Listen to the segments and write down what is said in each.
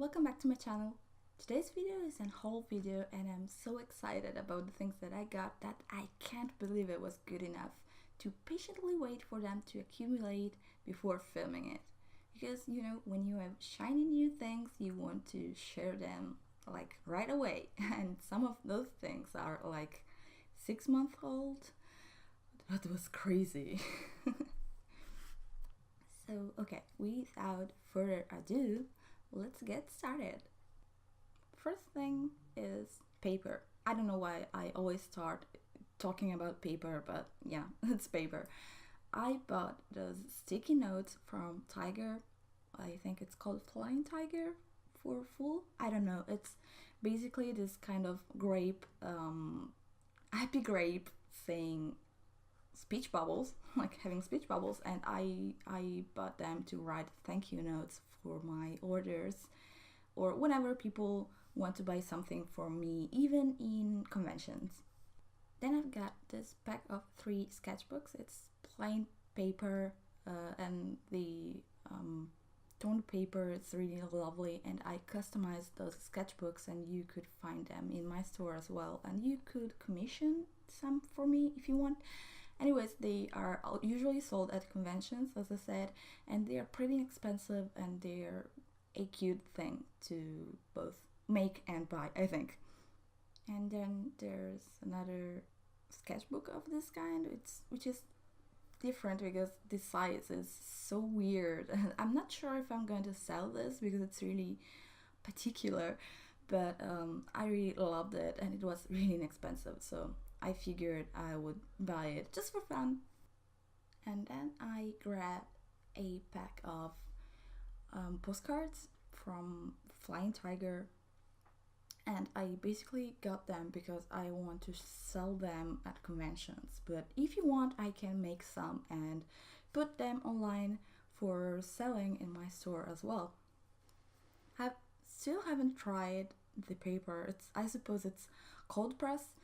Welcome back to my channel. Today's video is a haul video and I'm so excited about the things that I got that I can't believe it was good enough to patiently wait for them to accumulate before filming it. Because you know, when you have shiny new things, you want to share them like right away, and some of those things are like 6 months old. That was crazy. So okay, without further ado, let's get started. First thing is paper. I don't know why I always start talking about paper, but yeah, it's paper. I bought those sticky notes from Tiger. I think it's called Flying Tiger for full. I don't know. It's basically this kind of grape, happy grape saying speech bubbles, like having speech bubbles, and I bought them to write thank you notes for my orders or whenever people want to buy something for me, even in conventions. Then I've got this pack of 3 sketchbooks. It's plain paper and the toned paper is really lovely, and I customized those sketchbooks, and you could find them in my store as well, and you could commission some for me if you want. Anyways, they are usually sold at conventions, as I said, and they are pretty expensive, and they're a cute thing to both make and buy, I think. And then there's another sketchbook of this kind, which is different because the size is so weird. I'm not sure if I'm going to sell this because it's really particular, but I really loved it, and it was really inexpensive, so I figured I would buy it just for fun. And then I grabbed a pack of postcards from Flying Tiger, and I basically got them because I want to sell them at conventions. But if you want, I can make some and put them online for selling in my store as well. I still haven't tried the paper. I suppose it's cold press,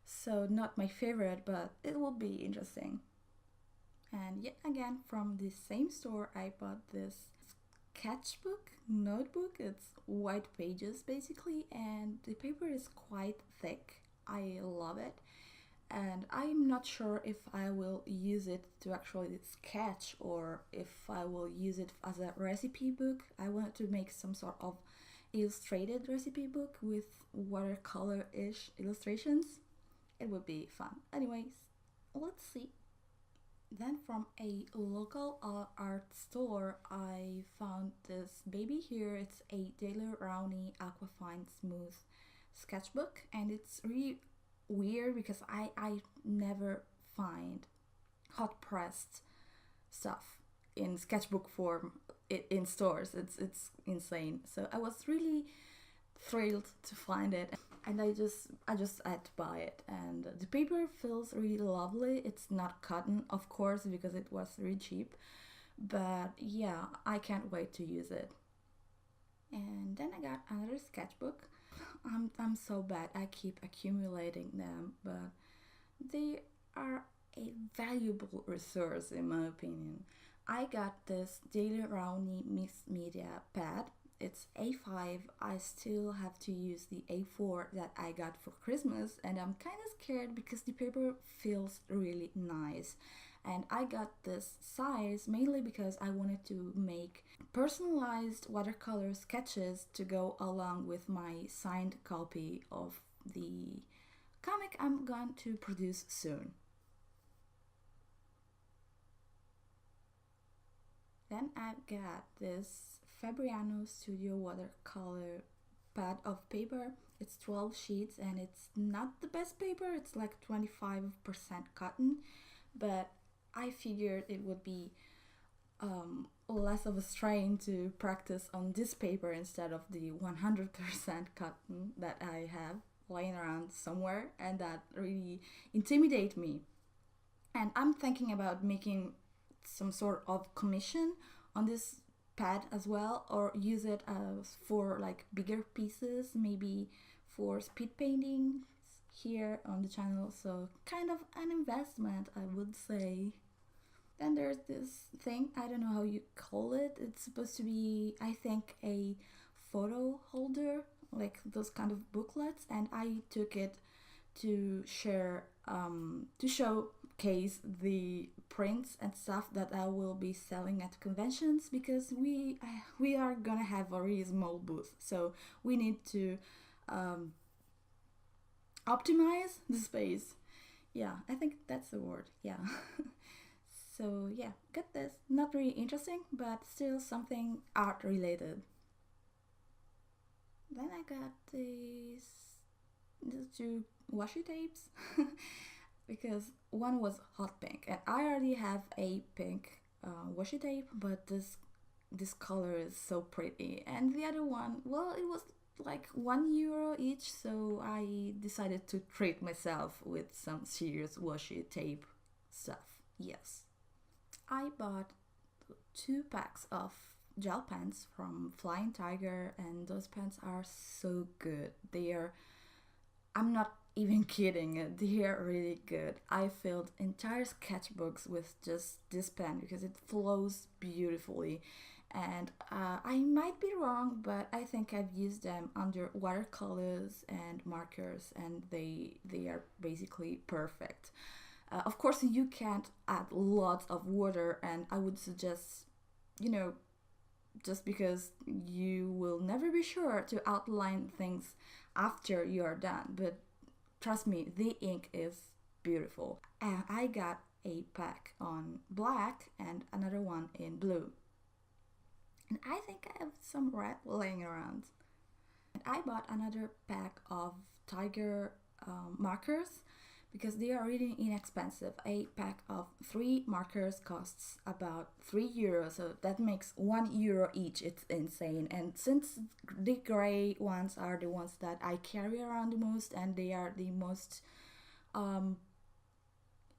so not my favorite, but it will be interesting. And yet again, from the same store, I bought this sketchbook notebook. It's white pages basically, and the paper is quite thick. I love it, and I'm not sure if I will use it to actually sketch or if I will use it as a recipe book. I wanted to make some sort of illustrated recipe book with watercolor-ish illustrations. It would be fun. Anyways, let's see. Then from a local art store, I found this baby here. It's a Daidone Aquafine Smooth sketchbook, and it's really weird because I never find hot pressed stuff in sketchbook form in stores. It's insane. So I was really thrilled to find it, and I just had to buy it. And the paper feels really lovely. It's not cotton, of course, because it was really cheap, but yeah, I can't wait to use it. And then I got another sketchbook. I'm so bad, I keep accumulating them, but they are a valuable resource in my opinion. I got this Daidone mixed media pad. It's A5. I still have to use the A4 that I got for Christmas, and I'm kind of scared because the paper feels really nice. And I got this size mainly because I wanted to make personalized watercolor sketches to go along with my signed copy of the comic I'm going to produce soon. Then I've got this Fabriano Studio watercolor pad of paper. It's 12 sheets, and it's not the best paper. It's like 25% cotton, but I figured it would be less of a strain to practice on this paper instead of the 100% cotton that I have lying around somewhere, and that really intimidate me. And I'm thinking about making some sort of commission on this pad as well, or use it as for like bigger pieces, maybe for speed painting here on the channel. So kind of an investment, I would say. Then there's this thing, I don't know how you call it. It's supposed to be, I think, a photo holder, like those kind of booklets, and I took it to showcase the prints and stuff that I will be selling at conventions, because we are gonna have a really small booth, so we need to optimize the space. Yeah, I think that's the word. Yeah. So yeah, got this. Not really interesting, but still something art related. Then I got these two washi tapes because one was hot pink, and I already have a pink washi tape, but this color is so pretty. And the other one, well, it was like €1 each, so I decided to treat myself with some serious washi tape stuff. Yes, I bought 2 packs of gel pens from Flying Tiger, and those pens are so good. I'm not even kidding, they are really good. I filled entire sketchbooks with just this pen because it flows beautifully. And I might be wrong, but I think I've used them under watercolors and markers, and they are basically perfect. Of course, you can't add lots of water, and I would suggest, just because you will never be sure to outline things after you are done. But trust me, the ink is beautiful. And I got a pack on black and another one in blue. And I think I have some red laying around. And I bought another pack of Tiger markers because they are really inexpensive. A pack of 3 markers costs about €3, so that makes €1 each. It's insane. And since the gray ones are the ones that I carry around the most, and they are the most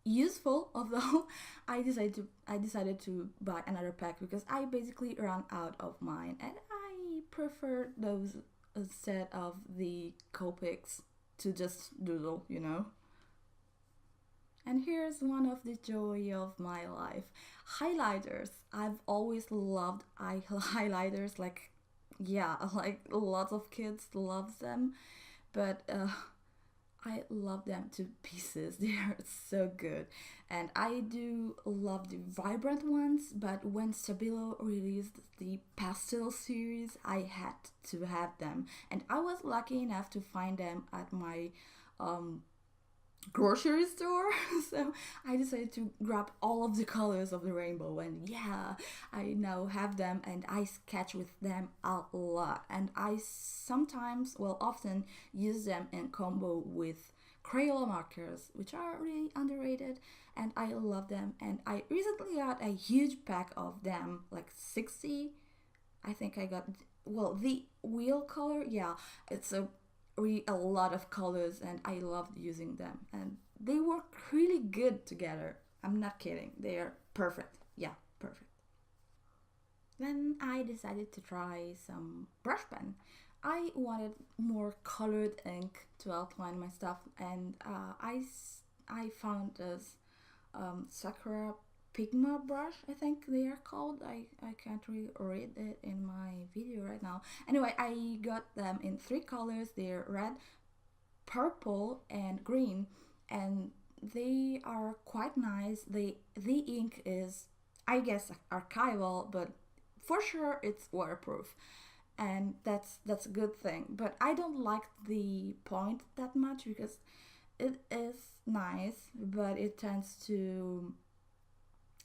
useful of all, I decided to buy another pack because I basically ran out of mine, and I prefer those instead of the Copics to just doodle. And here's one of the joy of my life. Highlighters. I've always loved highlighters. Like lots of kids love them. But I love them to pieces. They are so good. And I do love the vibrant ones, but when Stabilo released the pastel series, I had to have them. And I was lucky enough to find them at my grocery store. So I decided to grab all of the colors of the rainbow, and yeah, I now have them, and I sketch with them a lot. And I often use them in combo with Crayola markers, which are really underrated, and I love them. And I recently got a huge pack of them, like 60. I think I got, the wheel color, yeah, it's really a lot of colors, and I loved using them, and they work really good together. I'm not kidding, they are perfect. Yeah, perfect. Then I decided to try some brush pen. I wanted more colored ink to outline my stuff, and I found this Sakura Pigma brush, I think they are called. I can't really read it in my video right now. Anyway, I got them in 3 colors. They're red, purple, and green, and they are quite nice. The ink is, I guess, archival, but for sure it's waterproof, and that's a good thing. But I don't like the point that much because it is nice, but it tends to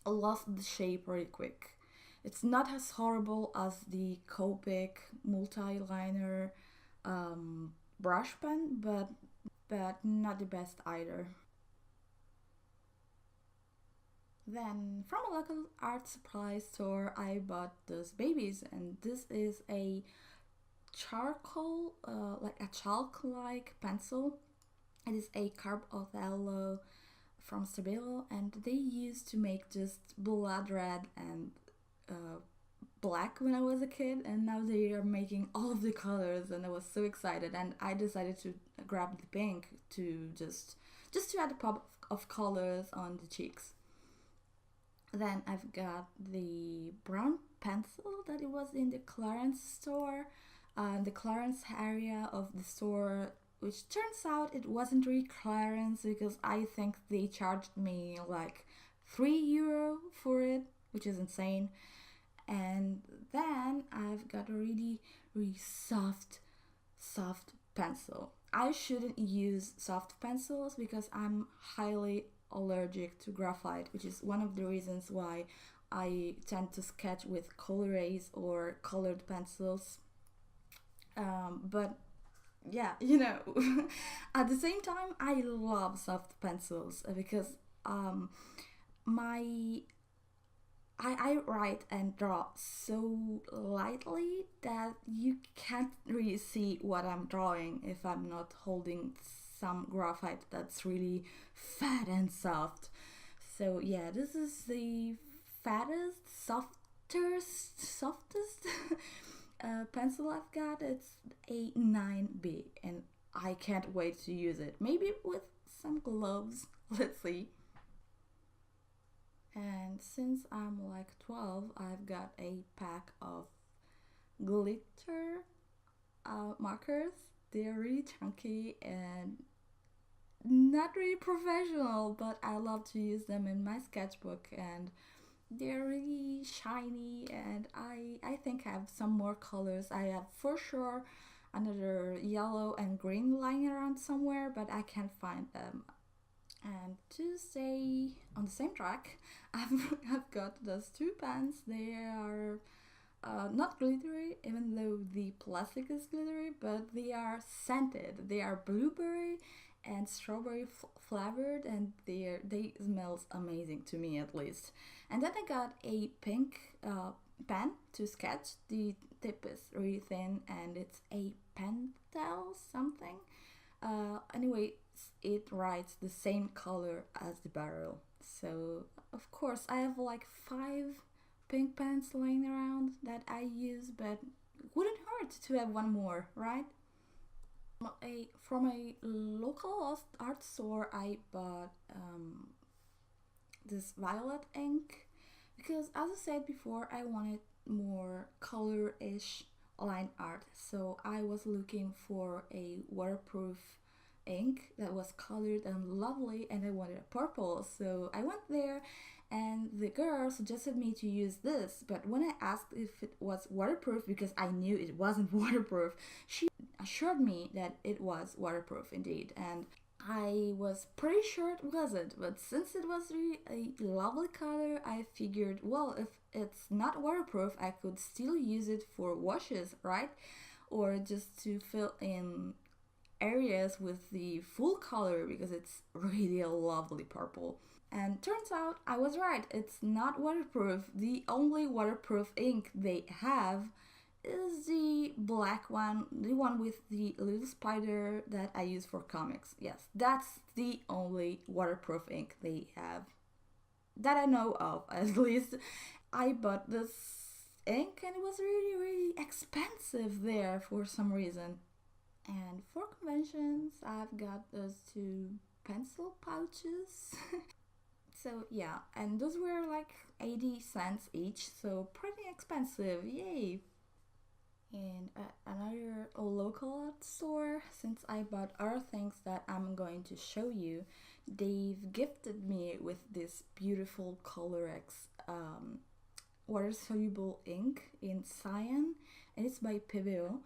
lost the shape really quick. It's not as horrible as the Copic multi-liner brush pen, but not the best either. Then from a local art supply store, I bought those babies, and this is a charcoal, like a chalk-like pencil. It is a Carb Othello from Stabilo, and they used to make just blood red and black when I was a kid, and now they are making all of the colors, and I was so excited, and I decided to grab the pink to just to add a pop of colors on the cheeks. Then I've got the brown pencil that it was in the Clarence store. the clearance area of the store, which turns out it wasn't really clearance because I think they charged me like €3 for it, which is insane. And then I've got a really, really soft pencil. I shouldn't use soft pencils because I'm highly allergic to graphite, which is one of the reasons why I tend to sketch with colorways or colored pencils. But yeah, at the same time, I love soft pencils because my I write and draw so lightly that you can't really see what I'm drawing if I'm not holding some graphite that's really fat and soft. So yeah, this is the softest pencil I've got. It's a 9B, and I can't wait to use it. Maybe with some gloves. Let's see. And since I'm like 12, I've got a pack of glitter markers. They're really chunky and not really professional, but I love to use them in my sketchbook, and they're really shiny, and I think I have some more colors. I have for sure another yellow and green lying around somewhere, but I can't find them. And to stay on the same track, I've got those two pens. They are not glittery, even though the plastic is glittery, but they are scented. They are blueberry and strawberry flavored, and they smells amazing to me at least. And then I got a pink pen to sketch. The tip is really thin, and it's a Pentel something. Anyway, it writes the same color as the barrel. So of course I have like 5 pink pens laying around that I use, but wouldn't hurt to have one more, right? From a local art store, I bought this violet ink because, as I said before, I wanted more color-ish line art. So I was looking for a waterproof ink that was colored and lovely, and I wanted a purple. So I went there, and the girl suggested me to use this. But when I asked if it was waterproof, because I knew it wasn't waterproof, she assured me that it was waterproof indeed, and I was pretty sure it wasn't. But since it was really a lovely color, I figured, well, if it's not waterproof, I could still use it for washes, right? Or just to fill in areas with the full color, because it's really a lovely purple. And turns out I was right, it's not waterproof. The only waterproof ink they have is the black one, the one with the little spider that I use for comics. Yes, that's the only waterproof ink they have that I know of, at least. I bought this ink and it was really, really expensive there for some reason. And for conventions, I've got those 2 pencil pouches. So yeah, and those were like 80 cents each, so pretty expensive, yay! In another local art store, since I bought other things that I'm going to show you, they've gifted me with this beautiful Colorex water-soluble ink in cyan, and it's by Pebeo,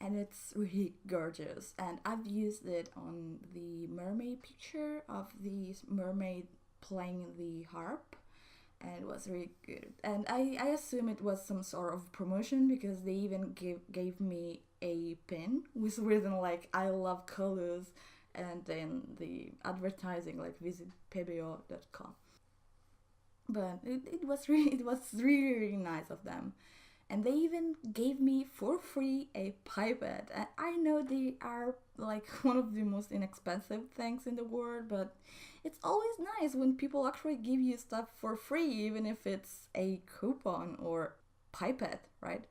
and it's really gorgeous. And I've used it on the mermaid picture of the mermaid playing the harp, and it was really good. And I assume it was some sort of promotion, because they even gave me a pin with written like "I love colors," and then the advertising like visit pebeo.com. But it was really nice of them. And they even gave me for free a pipette. And I know they are like one of the most inexpensive things in the world, but it's always nice when people actually give you stuff for free, even if it's a coupon or pipette, right?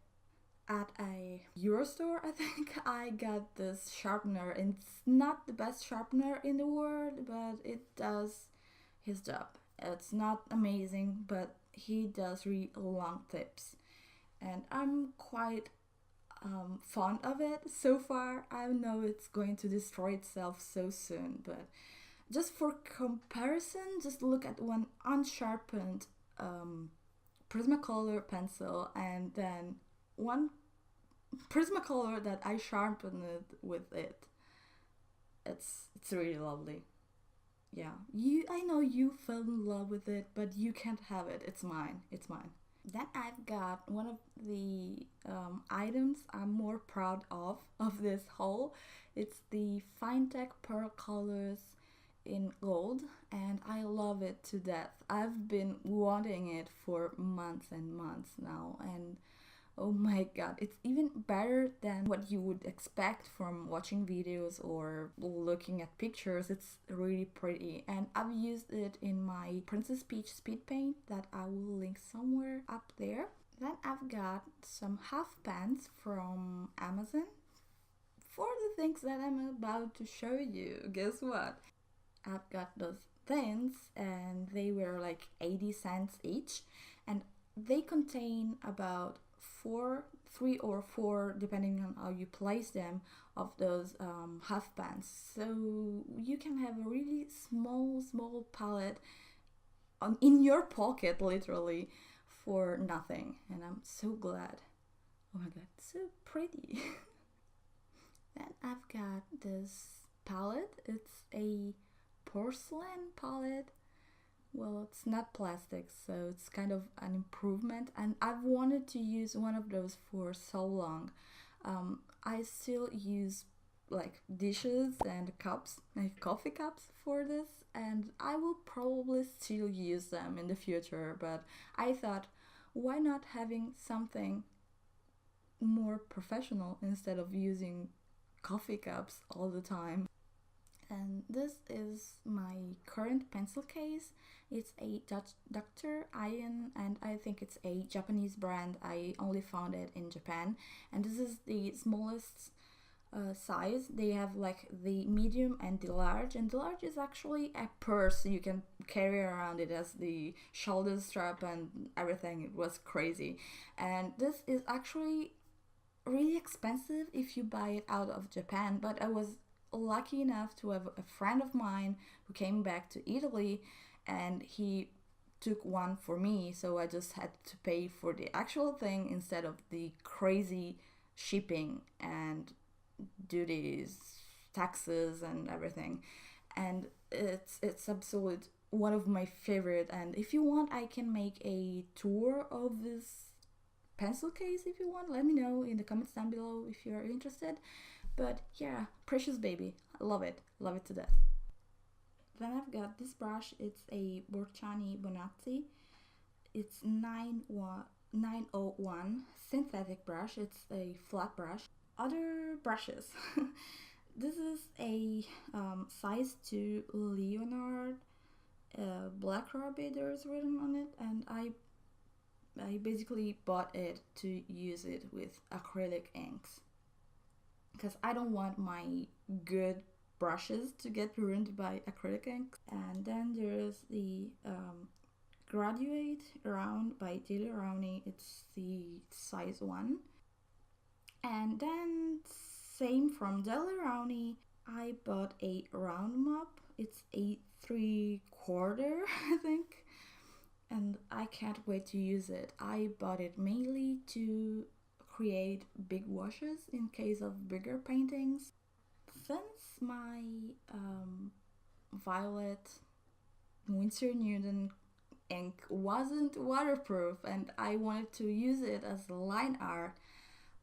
At a Euro store, I think, I got this sharpener, and it's not the best sharpener in the world, but it does his job. It's not amazing, but he does really long tips. And I'm quite fond of it so far. I know it's going to destroy itself so soon, but just for comparison, just look at one unsharpened Prismacolor pencil and then one Prismacolor that I sharpened it with it. It's really lovely. Yeah, I know you fell in love with it, but you can't have it. It's mine. It's mine. Then I've got one of the items I'm more proud of this haul. It's the Finetec Pearl Colors in gold, and I love it to death. I've been wanting it for months and months now, and oh my god, it's even better than what you would expect from watching videos or looking at pictures. It's really pretty, and I've used it in my Princess Peach speed paint that I will link somewhere up there. Then I've got some half pants from Amazon for the things that I'm about to show you. Guess what? I've got those things, and they were like 80 cents each, and they contain about three or four, depending on how you place them, of those half pants. So you can have a really small palette in your pocket, literally, for nothing. And I'm so glad. Oh my god, so pretty. Then I've got this palette. It's a porcelain palette. Well, it's not plastic, so it's kind of an improvement, and I've wanted to use one of those for so long. I still use like dishes and cups, like coffee cups for this, and I will probably still use them in the future, but I thought, why not having something more professional instead of using coffee cups all the time? And this is my current pencil case. It's a Dr. Iron, and I think it's a Japanese brand. I only found it in Japan, and this is the smallest size. They have like the medium and the large, and the large is actually a purse you can carry around. It has the shoulder strap and everything. It was crazy, and this is actually really expensive if you buy it out of Japan, but I was lucky enough to have a friend of mine who came back to Italy, and he took one for me, so I just had to pay for the actual thing instead of the crazy shipping and duties, taxes and everything. And it's absolute one of my favorite, and if you want I can make a tour of this pencil case. If you want, let me know in the comments down below if you're interested. But yeah, precious baby. I love it to death. Then I've got this brush. It's a Borchani Bonazzi. It's 901 synthetic brush. It's a flat brush. Other brushes. This is a size 2 Leonard Black Rabbit, there's written on it, and I basically bought it to use it with acrylic inks, because I don't want my good brushes to get ruined by acrylic ink. And then there's the Graduate Round by Daidone. It's the size 1. And then same from Daidone, I bought a round mop. It's a 3/4, I think, and I can't wait to use it. I bought it mainly to create big washes in case of bigger paintings. Since my Violet Winsor Newton ink wasn't waterproof and I wanted to use it as line art,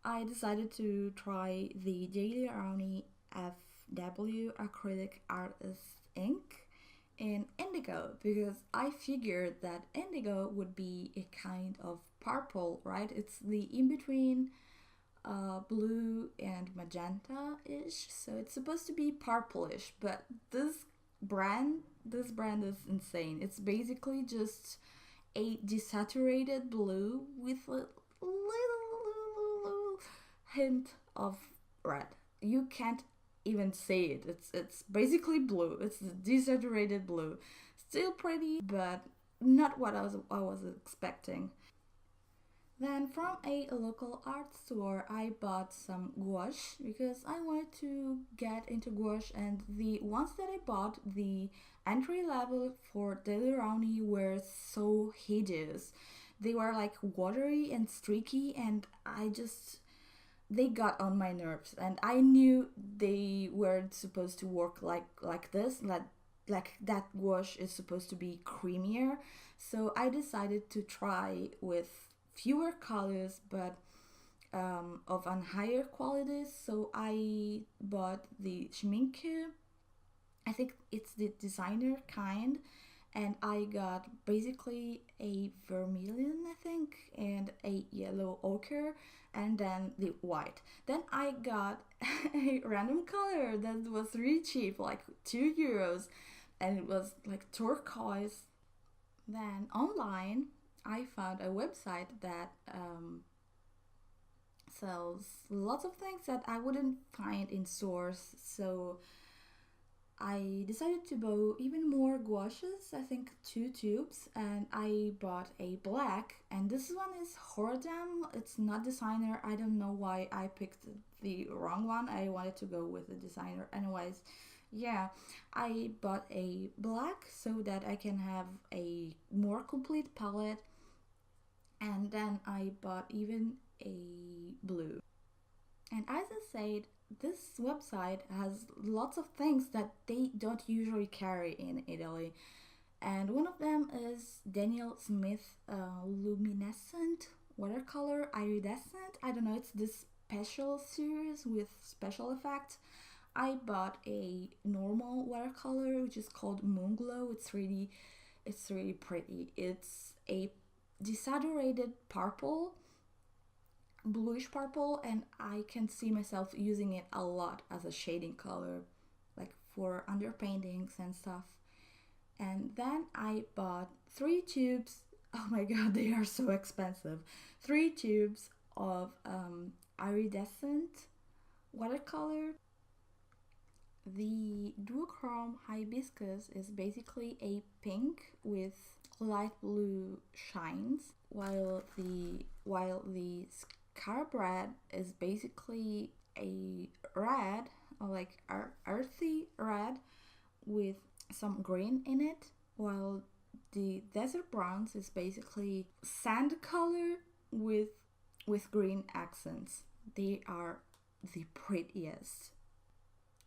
I decided to try the Daidone FW acrylic artist ink in indigo, because I figured that indigo would be a kind of purple, right? It's the in-between blue and magenta-ish, so it's supposed to be purplish, but this brand is insane. It's basically just a desaturated blue with a little hint of red. You can't even say it. It's basically blue. It's desaturated blue. Still pretty, but not what I was expecting. Then from a local art store, I bought some gouache because I wanted to get into gouache, and the ones that I bought, the entry level for Daidone, were so hideous. They were like watery and streaky, and they got on my nerves, and I knew they weren't supposed to work like this, like that gouache is supposed to be creamier. So I decided to try with fewer colors, but of an higher quality. So I bought the Schminke. I think it's the designer kind, and I got basically a vermilion, I think, and a yellow ochre, and then the white. Then I got a random color that was really cheap, like €2, and it was like turquoise. Then online, I found a website that sells lots of things that I wouldn't find in stores. So I decided to buy even more gouaches, I think 2 tubes, and I bought a black, and this one is Horadam. It's not designer. I don't know why I picked the wrong one. I wanted to go with the designer. Anyways, yeah, I bought a black so that I can have a more complete palette, and then I bought even a blue. And as I said, this website has lots of things that they don't usually carry in Italy. And one of them is Daniel Smith Luminescent Watercolor Iridescent. I don't know, it's this special series with special effects. I bought a normal watercolor which is called Moonglow. It's really pretty. It's a desaturated purple, bluish purple, and I can see myself using it a lot as a shading color, like for underpaintings and stuff. And then I bought 3 tubes. Oh my god, they are so expensive. 3 tubes of iridescent watercolor. The duochrome hibiscus is basically a pink with light blue shines, while the scarab red is basically a red, or like earthy red with some green in it, while the desert bronze is basically sand color with green accents. They are the prettiest.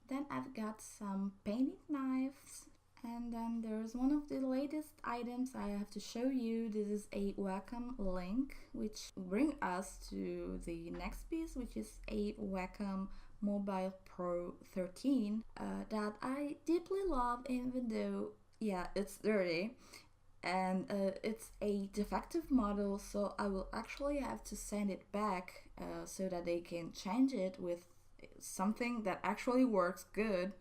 Then I've got some painting knives, and then there's one of the latest items I have to show you. This is a Wacom link, which brings us to the next piece, which is a Wacom Mobile Pro 13 that I deeply love, even though, yeah, it's dirty. And it's a defective model, so I will actually have to send it back so that they can change it with something that actually works good.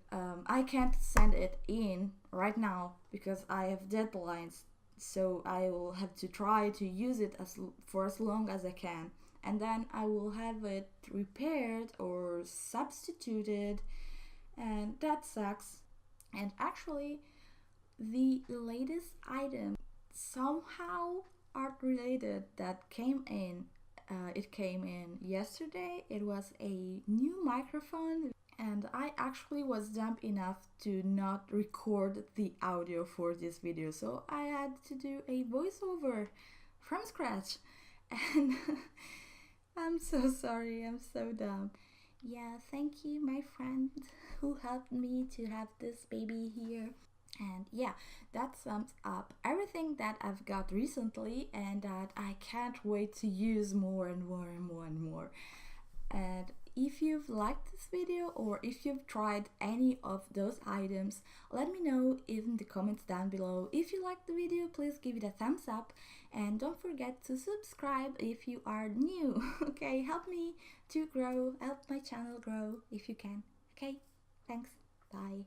I can't send it in right now because I have deadlines, so I will have to try to use it for as long as I can, and then I will have it repaired or substituted, and that sucks. And actually, the latest item somehow art related that came in, it came in yesterday. It was a new microphone, and I actually was dumb enough to not record the audio for this video, so I had to do a voiceover from scratch, and I'm so sorry, I'm so dumb. Yeah, thank you, my friend who helped me to have this baby here. And yeah, that sums up everything that I've got recently and that I can't wait to use more and more and more and more. And if you've liked this video, or if you've tried any of those items, let me know in the comments down below. If you liked the video, please give it a thumbs up, and don't forget to subscribe if you are new. Okay, help me to grow, help my channel grow if you can. Okay, thanks, bye.